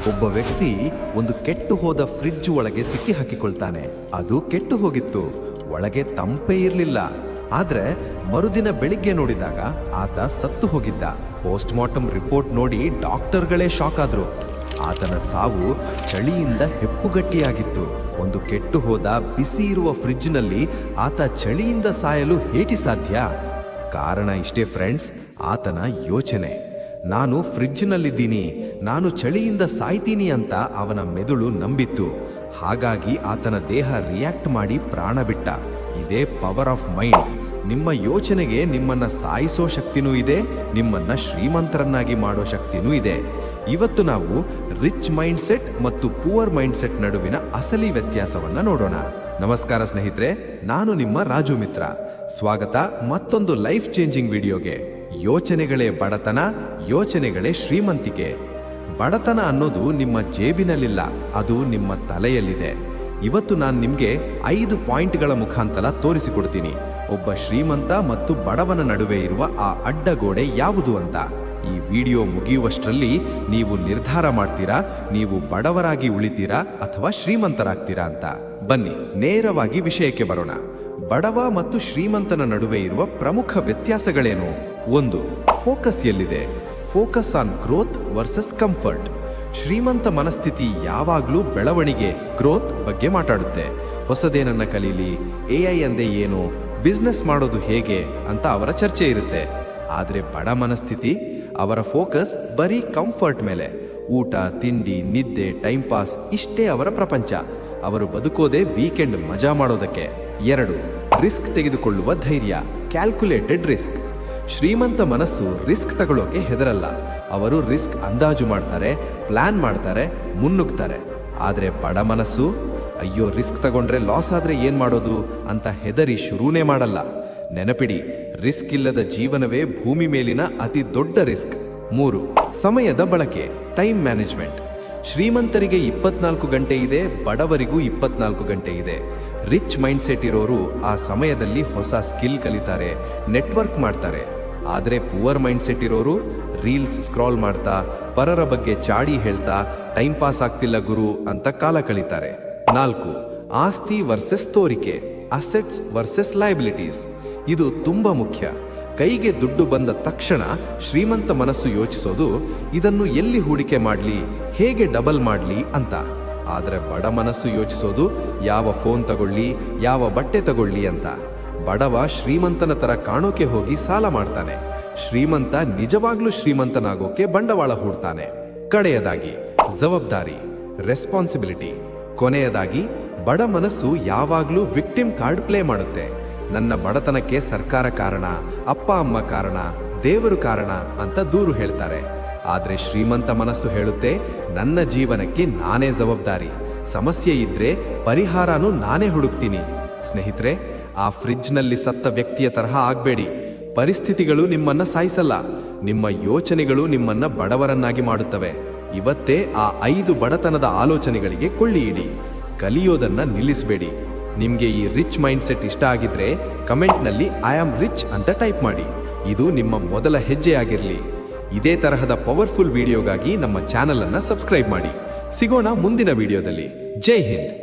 ಒಬ್ಬ ವ್ಯಕ್ತಿ ಒಂದು ಕೆಟ್ಟು ಹೋದ ಫ್ರಿಡ್ಜ್ ಒಳಗೆ ಸಿಕ್ಕಿ ಹಾಕಿಕೊಳ್ತಾನೆ. ಅದು ಕೆಟ್ಟು ಹೋಗಿತ್ತು, ಒಳಗೆ ತಂಪೇ ಇರಲಿಲ್ಲ. ಆದ್ರೆ ಮರುದಿನ ಬೆಳಿಗ್ಗೆ ನೋಡಿದಾಗ ಆತ ಸತ್ತು ಹೋಗಿದ್ದ. ಪೋಸ್ಟ್ ಮಾರ್ಟಮ್ ರಿಪೋರ್ಟ್ ನೋಡಿ ಡಾಕ್ಟರ್ಗಳೇ ಶಾಕ್ ಆದ್ರು. ಆತನ ಸಾವು ಚಳಿಯಿಂದ ಹೆಪ್ಪುಗಟ್ಟಿಯಾಗಿತ್ತು. ಒಂದು ಕೆಟ್ಟು ಹೋದ ಬಿಸಿ ಇರುವ ಫ್ರಿಡ್ಜ್ನಲ್ಲಿ ಆತ ಚಳಿಯಿಂದ ಸಾಯಲು ಹೇಗೆ ಸಾಧ್ಯ? ಕಾರಣ ಇಷ್ಟೇ ಫ್ರೆಂಡ್ಸ್, ಆತನ ಯೋಚನೆ. ನಾನು ಫ್ರಿಡ್ಜ್ನಲ್ಲಿದ್ದೀನಿ, ನಾನು ಚಳಿಯಿಂದ ಸಾಯ್ತೀನಿ ಅಂತ ಅವನ ಮೆದುಳು ನಂಬಿತ್ತು. ಹಾಗಾಗಿ ಆತನ ದೇಹ ರಿಯಾಕ್ಟ್ ಮಾಡಿ ಪ್ರಾಣ ಬಿಟ್ಟ. ಇದೇ ಪವರ್ ಆಫ್ ಮೈಂಡ್. ನಿಮ್ಮ ಯೋಚನೆಗೆ ನಿಮ್ಮನ್ನ ಸಾಯಿಸೋ ಶಕ್ತಿನೂ ಇದೆ, ನಿಮ್ಮನ್ನ ಶ್ರೀಮಂತರನ್ನಾಗಿ ಮಾಡೋ ಶಕ್ತಿನೂ ಇದೆ. ಇವತ್ತು ನಾವು ರಿಚ್ ಮೈಂಡ್ ಸೆಟ್ ಮತ್ತು ಪುವರ್ ಮೈಂಡ್ ಸೆಟ್ ನಡುವಿನ ಅಸಲಿ ವ್ಯತ್ಯಾಸವನ್ನ ನೋಡೋಣ. ನಮಸ್ಕಾರ ಸ್ನೇಹಿತರೆ, ನಾನು ನಿಮ್ಮ ರಾಜು ಮಿತ್ರ. ಸ್ವಾಗತ ಮತ್ತೊಂದು ಲೈಫ್ ಚೇಂಜಿಂಗ್ ವಿಡಿಯೋಗೆ. ಯೋಚನೆಗಳೇ ಬಡತನ, ಯೋಚನೆಗಳೇ ಶ್ರೀಮಂತಿಕೆ. ಬಡತನ ಅನ್ನೋದು ನಿಮ್ಮ ಜೇಬಿನಲ್ಲಿಲ್ಲ, ಅದು ನಿಮ್ಮ ತಲೆಯಲ್ಲಿದೆ. ಇವತ್ತು ನಾನು ನಿಮಗೆ 5 ಪಾಯಿಂಟ್ಗಳ ಮುಖಾಂತರ ತೋರಿಸಿಕೊಡ್ತೀನಿ ಒಬ್ಬ ಶ್ರೀಮಂತ ಮತ್ತು ಬಡವನ ನಡುವೆ ಇರುವ ಆ ಅಡ್ಡಗೋಡೆ ಯಾವುದು ಅಂತ. ಈ ವಿಡಿಯೋ ಮುಗಿಯುವಷ್ಟರಲ್ಲಿ ನೀವು ನಿರ್ಧಾರ ಮಾಡ್ತೀರಾ, ನೀವು ಬಡವರಾಗಿ ಉಳಿತೀರಾ ಅಥವಾ ಶ್ರೀಮಂತರಾಗ್ತೀರಾ ಅಂತ. ಬನ್ನಿ ನೇರವಾಗಿ ವಿಷಯಕ್ಕೆ ಬರೋಣ. ಬಡವ ಮತ್ತು ಶ್ರೀಮಂತನ ನಡುವೆ ಇರುವ ಪ್ರಮುಖ ವ್ಯತ್ಯಾಸಗಳೇನು? 1. ಫೋಕಸ್ ಎಲ್ಲಿದೆ? Focus on growth versus comfort. ಶ್ರೀಮಂತ ಮನಸ್ಥಿತಿ ಯಾವಾಗಲೂ ಬೆಳವಣಿಗೆ, ಗ್ರೋತ್ ಬಗ್ಗೆ ಮಾತಾಡುತ್ತೆ. ಹೊಸದೇನನ್ನ ಕಲೀಲಿ, AI ಅಂದೆ ಏನು, ಬಿಸ್ನೆಸ್ ಮಾಡೋದು ಹೇಗೆ ಅಂತ ಅವರ ಚರ್ಚೆ ಇರುತ್ತೆ. ಆದರೆ ಬಡ ಮನಸ್ಥಿತಿ, ಅವರ ಫೋಕಸ್ ಬರೀ ಕಂಫರ್ಟ್ ಮೇಲೆ. ಊಟ, ತಿಂಡಿ, ನಿದ್ದೆ, ಟೈಮ್ ಪಾಸ್, ಇಷ್ಟೇ ಅವರ ಪ್ರಪಂಚ. ಅವರು ಬದುಕೋದೇ ವೀಕೆಂಡ್ ಮಜಾ ಮಾಡೋದಕ್ಕೆ. 2. ರಿಸ್ಕ್ ತೆಗೆದುಕೊಳ್ಳುವ ಧೈರ್ಯ, ಕ್ಯಾಲ್ಕುಲೇಟೆಡ್ ರಿಸ್ಕ್. ಶ್ರೀಮಂತ ಮನಸ್ಸು ರಿಸ್ಕ್ ತಗೊಳ್ಳೋಕೆ ಹೆದರಲ್ಲ. ಅವರು ರಿಸ್ಕ್ ಅಂದಾಜು ಮಾಡ್ತಾರೆ, ಪ್ಲಾನ್ ಮಾಡ್ತಾರೆ, ಮುನ್ನುಗ್ತಾರೆ. ಆದರೆ ಬಡ ಮನಸ್ಸು, ಅಯ್ಯೋ ರಿಸ್ಕ್ ತಗೊಂಡ್ರೆ ಲಾಸ್ ಆದ್ರೆ ಏನ್ ಮಾಡೋದು ಅಂತ ಹೆದರಿ ಶುರುನೇ ಮಾಡಲ್ಲ. ನೆನಪಿಡಿ, ರಿಸ್ಕ್ ಇಲ್ಲದ ಜೀವನವೇ ಭೂಮಿ ಮೇಲಿನ ಅತಿ ದೊಡ್ಡ ರಿಸ್ಕ್. 3. ಸಮಯದ ಬಳಕೆ, ಟೈಮ್ ಮ್ಯಾನೇಜ್ಮೆಂಟ್. ಶ್ರೀಮಂತರಿಗೆ 24 ಗಂಟೆ ಇದೆ, ಬಡವರಿಗೂ 24 ಗಂಟೆ ಇದೆ. ರಿಚ್ ಮೈಂಡ್ ಸೆಟ್ ಇರೋರು ಆ ಸಮಯದಲ್ಲಿ ಹೊಸ ಸ್ಕಿಲ್ ಕಲಿತಾರೆ, ನೆಟ್ವರ್ಕ್ ಮಾಡ್ತಾರೆ. ಆದರೆ ಪುವರ್ ಮೈಂಡ್ ಸೆಟ್ ಇರೋರು ರೀಲ್ಸ್ ಸ್ಕ್ರಾಲ್ ಮಾಡ್ತಾ, ಪರರ ಬಗ್ಗೆ ಚಾಡಿ ಹೇಳ್ತಾ, ಟೈಮ್ ಪಾಸ್ ಆಗ್ತಿಲ್ಲ ಗುರು ಅಂತ ಕಾಲ ಕಳೀತಾರೆ. 4. ಆಸ್ತಿ ವರ್ಸಸ್ ತೋರಿಕೆ, ಅಸೆಟ್ಸ್ ವರ್ಸಸ್ ಲಯಬಿಲಿಟೀಸ್. ಇದು ತುಂಬಾ ಮುಖ್ಯ. ಕೈಗೆ ದುಡ್ಡು ಬಂದ ತಕ್ಷಣ ಶ್ರೀಮಂತ ಮನಸ್ಸು ಯೋಚಿಸೋದು, ಇದನ್ನು ಎಲ್ಲಿ ಹೂಡಿಕೆ ಮಾಡಲಿ, ಹೇಗೆ ಡಬಲ್ ಮಾಡಲಿ ಅಂತ. ಆದರೆ ಬಡ ಮನಸ್ಸು ಯೋಚಿಸೋದು, ಯಾವ ಫೋನ್ ತಗೊಳ್ಳಿ, ಯಾವ ಬಟ್ಟೆ ತಗೊಳ್ಳಿ ಅಂತ. ಬಡವ ಶ್ರೀಮಂತನ ತರ ಕಾಣೋಕೆ ಹೋಗಿ ಸಾಲ ಮಾಡ್ತಾನೆ. ಶ್ರೀಮಂತ ನಿಜವಾಗ್ಲೂ ಶ್ರೀಮಂತನಾಗೋಕೆ ಬಂಡವಾಳ ಹೂಡ್ತಾನೆ. ಕಡೆಯದಾಗಿ ಜವಾಬ್ದಾರಿ, ರೆಸ್ಪಾನ್ಸಿಬಿಲಿಟಿ. ಕೊನೆಯದಾಗಿ ಬಡ ಮನಸ್ಸು ಯಾವಾಗ್ಲೂ ವಿಕ್ಟಿಮ್ ಕಾರ್ಡ್ ಪ್ಲೇ ಮಾಡುತ್ತೆ. ನನ್ನ ಬಡತನಕ್ಕೆ ಸರ್ಕಾರ ಕಾರಣ, ಅಪ್ಪ ಅಮ್ಮ ಕಾರಣ, ದೇವರು ಕಾರಣ ಅಂತ ದೂರು ಹೇಳ್ತಾರೆ. ಆದ್ರೆ ಶ್ರೀಮಂತ ಮನಸ್ಸು ಹೇಳುತ್ತೆ, ನನ್ನ ಜೀವನಕ್ಕೆ ನಾನೇ ಜವಾಬ್ದಾರಿ. ಸಮಸ್ಯೆ ಇದ್ರೆ ಪರಿಹಾರನೂ ನಾನೇ ಹುಡುಕ್ತೀನಿ. ಸ್ನೇಹಿತರೆ, ಆ ಫ್ರಿಡ್ಜ್ನಲ್ಲಿ ಸತ್ತ ವ್ಯಕ್ತಿಯ ತರಹ ಆಗ್ಬೇಡಿ. ಪರಿಸ್ಥಿತಿಗಳು ನಿಮ್ಮನ್ನ ಸಾಯಿಸಲ್ಲ, ನಿಮ್ಮ ಯೋಚನೆಗಳು ನಿಮ್ಮನ್ನ ಬಡವರನ್ನಾಗಿ ಮಾಡುತ್ತವೆ. ಇವತ್ತೇ ಆ 5 ಬಡತನದ ಆಲೋಚನೆಗಳಿಗೆ ಕೊಳ್ಳಿ ಇಡಿ. ಕಲಿಯೋದನ್ನ ನಿಲ್ಲಿಸಬೇಡಿ. ನಿಮ್ಗೆ ಈ ರಿಚ್ ಮೈಂಡ್ ಸೆಟ್ ಇಷ್ಟ ಆಗಿದ್ರೆ ಕಮೆಂಟ್ನಲ್ಲಿ ಐ ಆಮ್ ರಿಚ್ ಅಂತ ಟೈಪ್ ಮಾಡಿ. ಇದು ನಿಮ್ಮ ಮೊದಲ ಹೆಜ್ಜೆ ಆಗಿರಲಿ. ಇದೇ ತರಹದ ಪವರ್ಫುಲ್ ವಿಡಿಯೋಗಾಗಿ ನಮ್ಮ ಚಾನಲ್ ಅನ್ನ ಸಬ್ಸ್ಕ್ರೈಬ್ ಮಾಡಿ. ಸಿಗೋಣ ಮುಂದಿನ ವಿಡಿಯೋದಲ್ಲಿ. ಜೈ ಹಿಂದ್.